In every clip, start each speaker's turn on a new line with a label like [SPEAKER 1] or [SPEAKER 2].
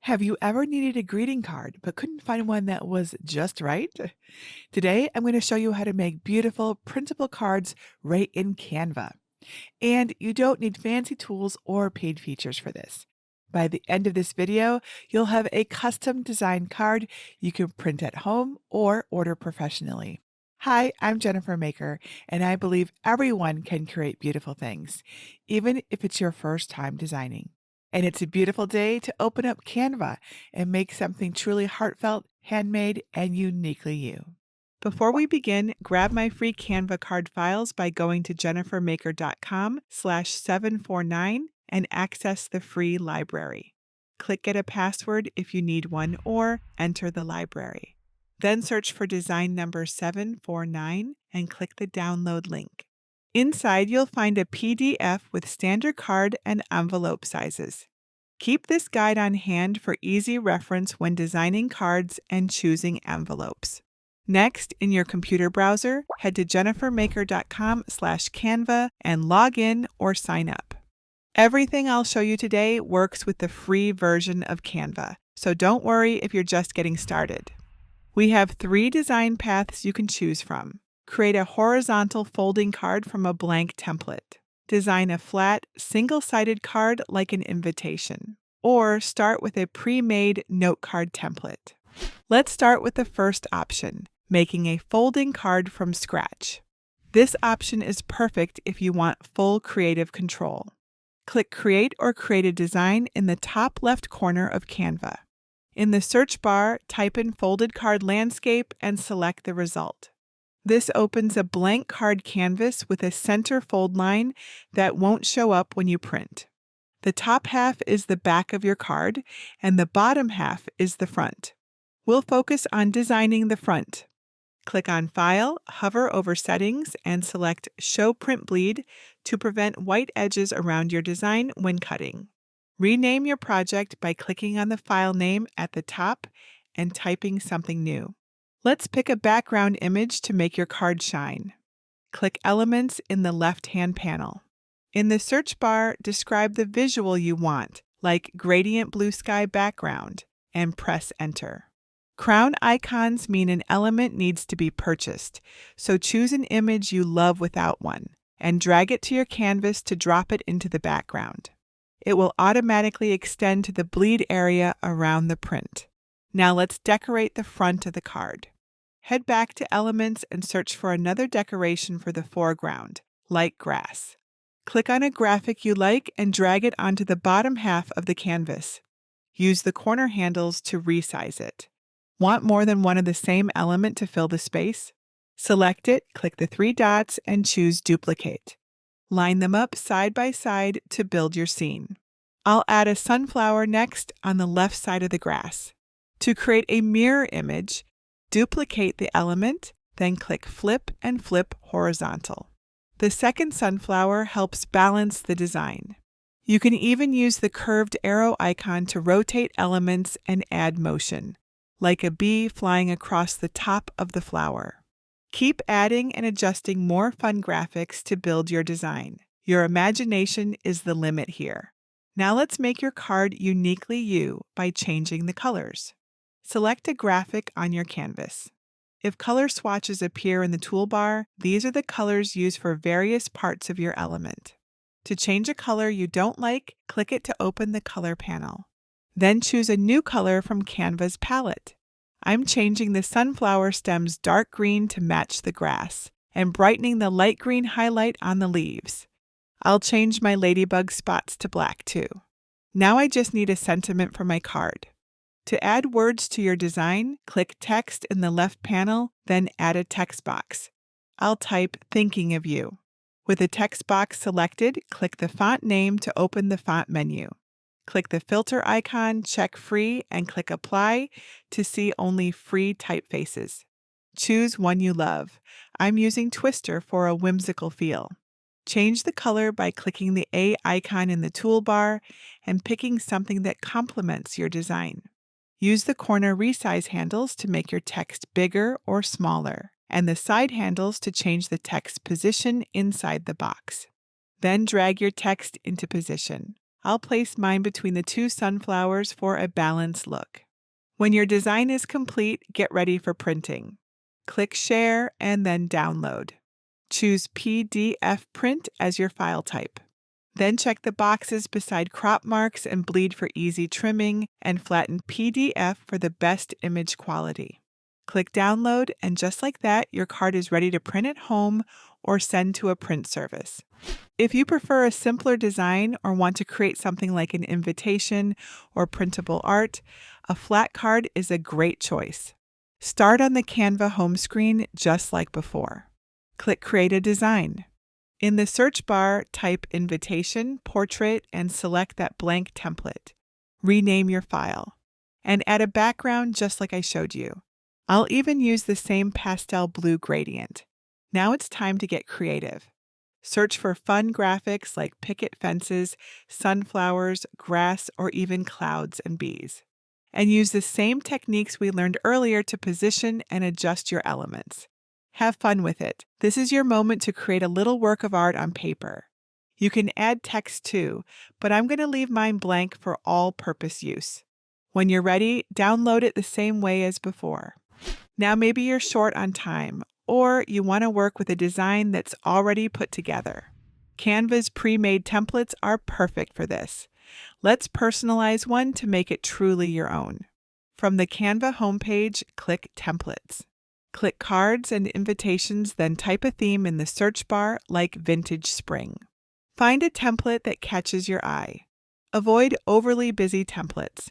[SPEAKER 1] Have you ever needed a greeting card but couldn't find one that was just right? Today, I'm going to show you how to make beautiful printable cards right in Canva. And you don't need fancy tools or paid features for this. By the end of this video, you'll have a custom designed card you can print at home or order professionally. Hi, I'm Jennifer Maker, and I believe everyone can create beautiful things, even if it's your first time designing. And it's a beautiful day to open up Canva and make something truly heartfelt, handmade, and uniquely you. Before we begin, grab my free Canva card files by going to jennifermaker.com/749 and access the free library. Click Get a Password if you need one or enter the library. Then search for design number 749 and click the download link. Inside, you'll find a PDF with standard card and envelope sizes. Keep this guide on hand for easy reference when designing cards and choosing envelopes. Next, in your computer browser, head to jennifermaker.com/Canva and log in or sign up. Everything I'll show you today works with the free version of Canva, so don't worry if you're just getting started. We have 3 design paths you can choose from. Create a horizontal folding card from a blank template. Design a flat, single-sided card like an invitation. Or start with a pre-made note card template. Let's start with the first option, making a folding card from scratch. This option is perfect if you want full creative control. Click Create or Create a Design in the top left corner of Canva. In the search bar, type in Folded Card Landscape and select the result. This opens a blank card canvas with a center fold line that won't show up when you print. The top half is the back of your card, and the bottom half is the front. We'll focus on designing the front. Click on File, hover over Settings, and select Show Print Bleed to prevent white edges around your design when cutting. Rename your project by clicking on the file name at the top and typing something new. Let's pick a background image to make your card shine. Click Elements in the left-hand panel. In the search bar, describe the visual you want, like gradient blue sky background, and press Enter. Crown icons mean an element needs to be purchased, so choose an image you love without one, and drag it to your canvas to drop it into the background. It will automatically extend to the bleed area around the print. Now let's decorate the front of the card. Head back to Elements and search for another decoration for the foreground, like grass. Click on a graphic you like and drag it onto the bottom half of the canvas. Use the corner handles to resize it. Want more than one of the same element to fill the space? Select it, click the 3 dots, and choose Duplicate. Line them up side by side to build your scene. I'll add a sunflower next on the left side of the grass. To create a mirror image, duplicate the element, then click Flip and flip horizontal. The second sunflower helps balance the design. You can even use the curved arrow icon to rotate elements and add motion, like a bee flying across the top of the flower. Keep adding and adjusting more fun graphics to build your design. Your imagination is the limit here. Now let's make your card uniquely you by changing the colors. Select a graphic on your canvas. If color swatches appear in the toolbar, these are the colors used for various parts of your element. To change a color you don't like, click it to open the color panel. Then choose a new color from Canva's palette. I'm changing the sunflower stems dark green to match the grass, and brightening the light green highlight on the leaves. I'll change my ladybug spots to black too. Now I just need a sentiment for my card. To add words to your design, click Text in the left panel, then add a text box. I'll type Thinking of You. With the text box selected, click the font name to open the font menu. Click the filter icon, check Free, and click Apply to see only free typefaces. Choose one you love. I'm using Twister for a whimsical feel. Change the color by clicking the A icon in the toolbar and picking something that complements your design. Use the corner resize handles to make your text bigger or smaller, and the side handles to change the text position inside the box. Then drag your text into position. I'll place mine between the two sunflowers for a balanced look. When your design is complete, get ready for printing. Click Share and then Download. Choose PDF Print as your file type. Then check the boxes beside crop marks and bleed for easy trimming, and flatten PDF for the best image quality. Click Download, and just like that, your card is ready to print at home or send to a print service. If you prefer a simpler design or want to create something like an invitation or printable art, a flat card is a great choice. Start on the Canva home screen just like before. Click Create a Design. In the search bar, type Invitation, Portrait, and select that blank template. Rename your file. And add a background just like I showed you. I'll even use the same pastel blue gradient. Now it's time to get creative. Search for fun graphics like picket fences, sunflowers, grass, or even clouds and bees. And use the same techniques we learned earlier to position and adjust your elements. Have fun with it. This is your moment to create a little work of art on paper. You can add text too, but I'm going to leave mine blank for all-purpose use. When you're ready, download it the same way as before. Now maybe you're short on time, or you want to work with a design that's already put together. Canva's pre-made templates are perfect for this. Let's personalize one to make it truly your own. From the Canva homepage, click Templates. Click Cards and Invitations, then type a theme in the search bar like Vintage Spring. Find a template that catches your eye. Avoid overly busy templates.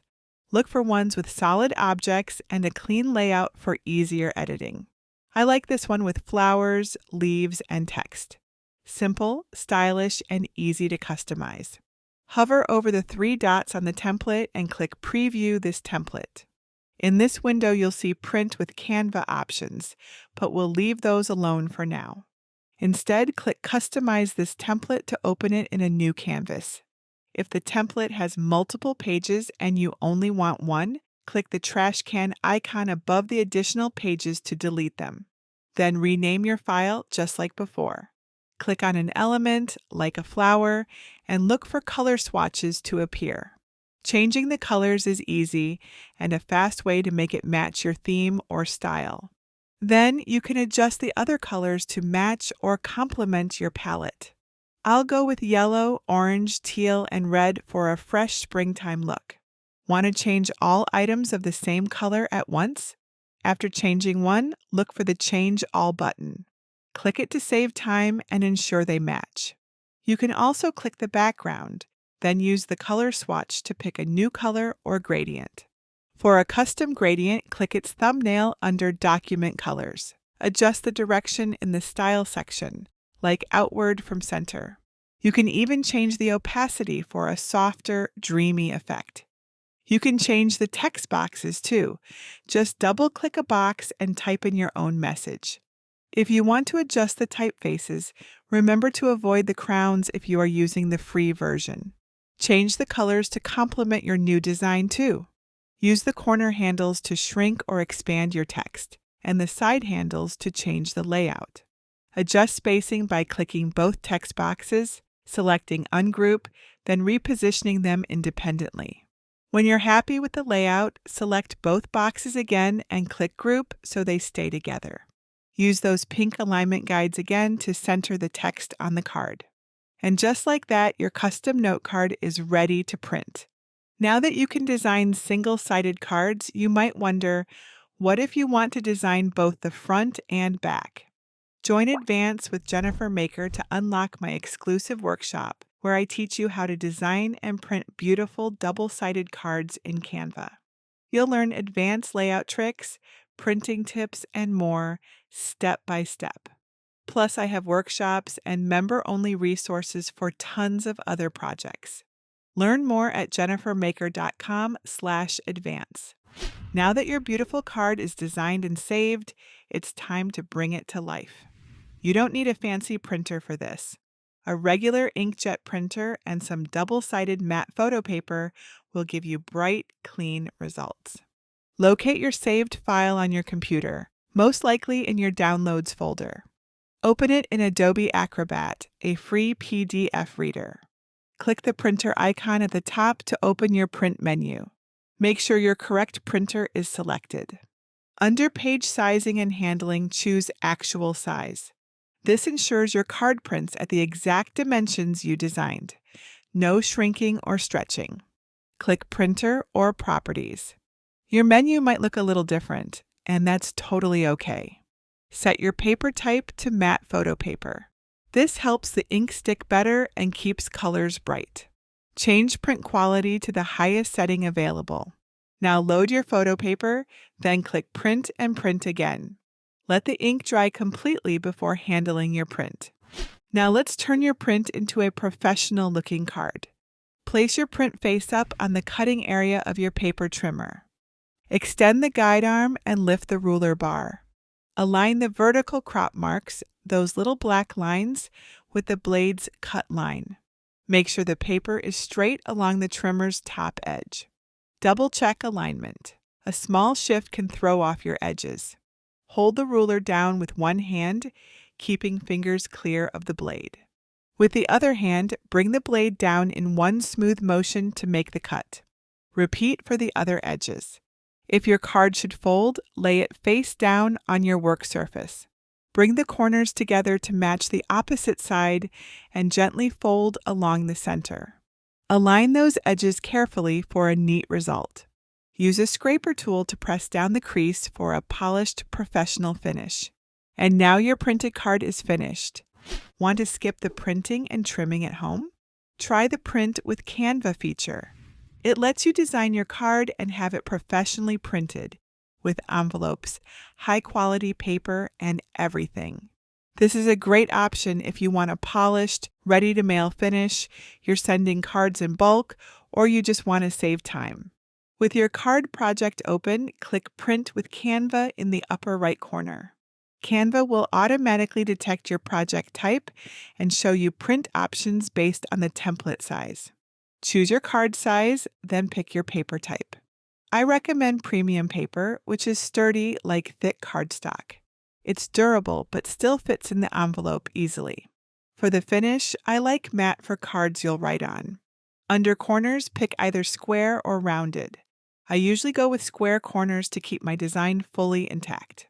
[SPEAKER 1] Look for ones with solid objects and a clean layout for easier editing. I like this one with flowers, leaves, and text. Simple, stylish, and easy to customize. Hover over the three dots on the template and click Preview this template. In this window, you'll see Print with Canva options, but we'll leave those alone for now. Instead, click Customize this template to open it in a new canvas. If the template has multiple pages and you only want one, click the trash can icon above the additional pages to delete them. Then rename your file just like before. Click on an element, like a flower, and look for color swatches to appear. Changing the colors is easy and a fast way to make it match your theme or style. Then you can adjust the other colors to match or complement your palette. I'll go with yellow, orange, teal, and red for a fresh springtime look. Want to change all items of the same color at once? After changing one, look for the Change All button. Click it to save time and ensure they match. You can also click the background, then use the color swatch to pick a new color or gradient. For a custom gradient, click its thumbnail under Document Colors. Adjust the direction in the Style section, like outward from center. You can even change the opacity for a softer, dreamy effect. You can change the text boxes too. Just double-click a box and type in your own message. If you want to adjust the typefaces, remember to avoid the crowns if you are using the free version. Change the colors to complement your new design too. Use the corner handles to shrink or expand your text, and the side handles to change the layout. Adjust spacing by clicking both text boxes, selecting Ungroup, then repositioning them independently. When you're happy with the layout, select both boxes again and click Group so they stay together. Use those pink alignment guides again to center the text on the card. And just like that, your custom note card is ready to print. Now that you can design single-sided cards, you might wonder, what if you want to design both the front and back? Join Advance with Jennifer Maker to unlock my exclusive workshop, where I teach you how to design and print beautiful double-sided cards in Canva. You'll learn advanced layout tricks, printing tips, and more, step by step. Plus, I have workshops and member-only resources for tons of other projects. Learn more at jennifermaker.com/advance. Now that your beautiful card is designed and saved, it's time to bring it to life. You don't need a fancy printer for this. A regular inkjet printer and some double-sided matte photo paper will give you bright, clean results. Locate your saved file on your computer, most likely in your Downloads folder. Open it in Adobe Acrobat, a free PDF reader. click the printer icon at the top to open your print menu. Make sure your correct printer is selected. Under Page Sizing and Handling, choose Actual Size. This ensures your card prints at the exact dimensions you designed. No shrinking or stretching. Click Printer or Properties. Your menu might look a little different, and that's totally okay. Set your paper type to matte photo paper. This helps the ink stick better and keeps colors bright. Change print quality to the highest setting available. Now load your photo paper, then click Print and print again. Let the ink dry completely before handling your print. Now let's turn your print into a professional-looking card. Place your print face up on the cutting area of your paper trimmer. Extend the guide arm and lift the ruler bar. Align the vertical crop marks, those little black lines, with the blade's cut line. Make sure the paper is straight along the trimmer's top edge. Double-check alignment. A small shift can throw off your edges. Hold the ruler down with one hand, keeping fingers clear of the blade. With the other hand, bring the blade down in one smooth motion to make the cut. Repeat for the other edges. If your card should fold, lay it face down on your work surface. Bring the corners together to match the opposite side and gently fold along the center. Align those edges carefully for a neat result. Use a scraper tool to press down the crease for a polished, professional finish. And now your printed card is finished. Want to skip the printing and trimming at home? Try the Print with Canva feature. It lets you design your card and have it professionally printed with envelopes, high-quality paper, and everything. This is a great option if you want a polished, ready-to-mail finish, you're sending cards in bulk, or you just want to save time. With your card project open, click Print with Canva in the upper right corner. Canva will automatically detect your project type and show you print options based on the template size. Choose your card size, then pick your paper type. I recommend premium paper, which is sturdy like thick cardstock. It's durable but still fits in the envelope easily. For the finish, I like matte for cards you'll write on. Under corners, pick either square or rounded. I usually go with square corners to keep my design fully intact.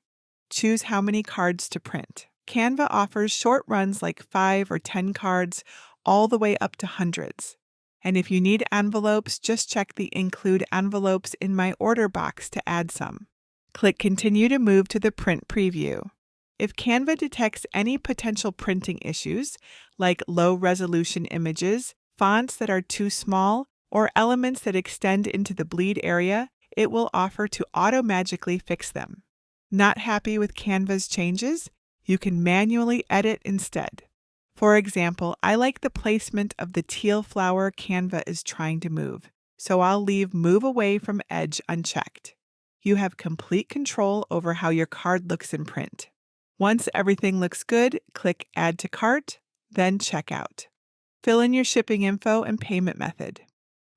[SPEAKER 1] Choose how many cards to print. Canva offers short runs like 5 or 10 cards, all the way up to hundreds. And if you need envelopes, just check the Include Envelopes in my order box to add some. Click Continue to move to the print preview. If Canva detects any potential printing issues, like low-resolution images, fonts that are too small, or elements that extend into the bleed area, it will offer to auto-magically fix them. Not happy with Canva's changes? You can manually edit instead. For example, I like the placement of the teal flower Canva is trying to move, so I'll leave Move Away from Edge unchecked. You have complete control over how your card looks in print. Once everything looks good, click Add to Cart, then Checkout. Fill in your shipping info and payment method.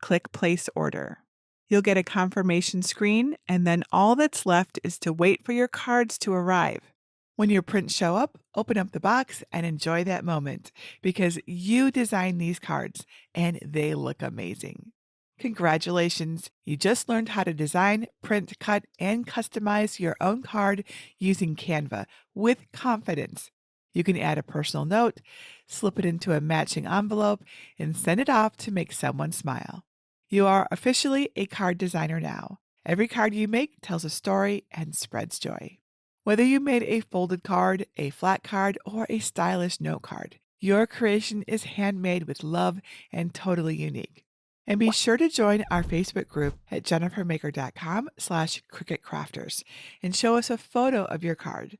[SPEAKER 1] Click Place Order. You'll get a confirmation screen, and then all that's left is to wait for your cards to arrive. When your prints show up, open up the box and enjoy that moment because you designed these cards and they look amazing. Congratulations! You just learned how to design, print, cut, and customize your own card using Canva with confidence. You can add a personal note, slip it into a matching envelope, and send it off to make someone smile. You are officially a card designer now. Every card you make tells a story and spreads joy. Whether you made a folded card, a flat card, or a stylish note card, your creation is handmade with love and totally unique. And be sure to join our Facebook group at jennifermaker.com/cricketcrafters and show us a photo of your card.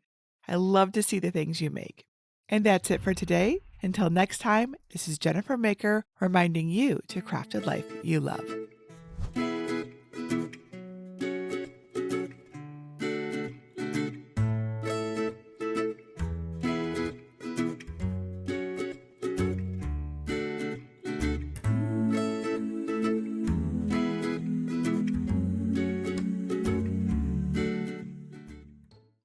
[SPEAKER 1] I love to see the things you make. And that's it for today. Until next time, this is Jennifer Maker reminding you to craft a life you love.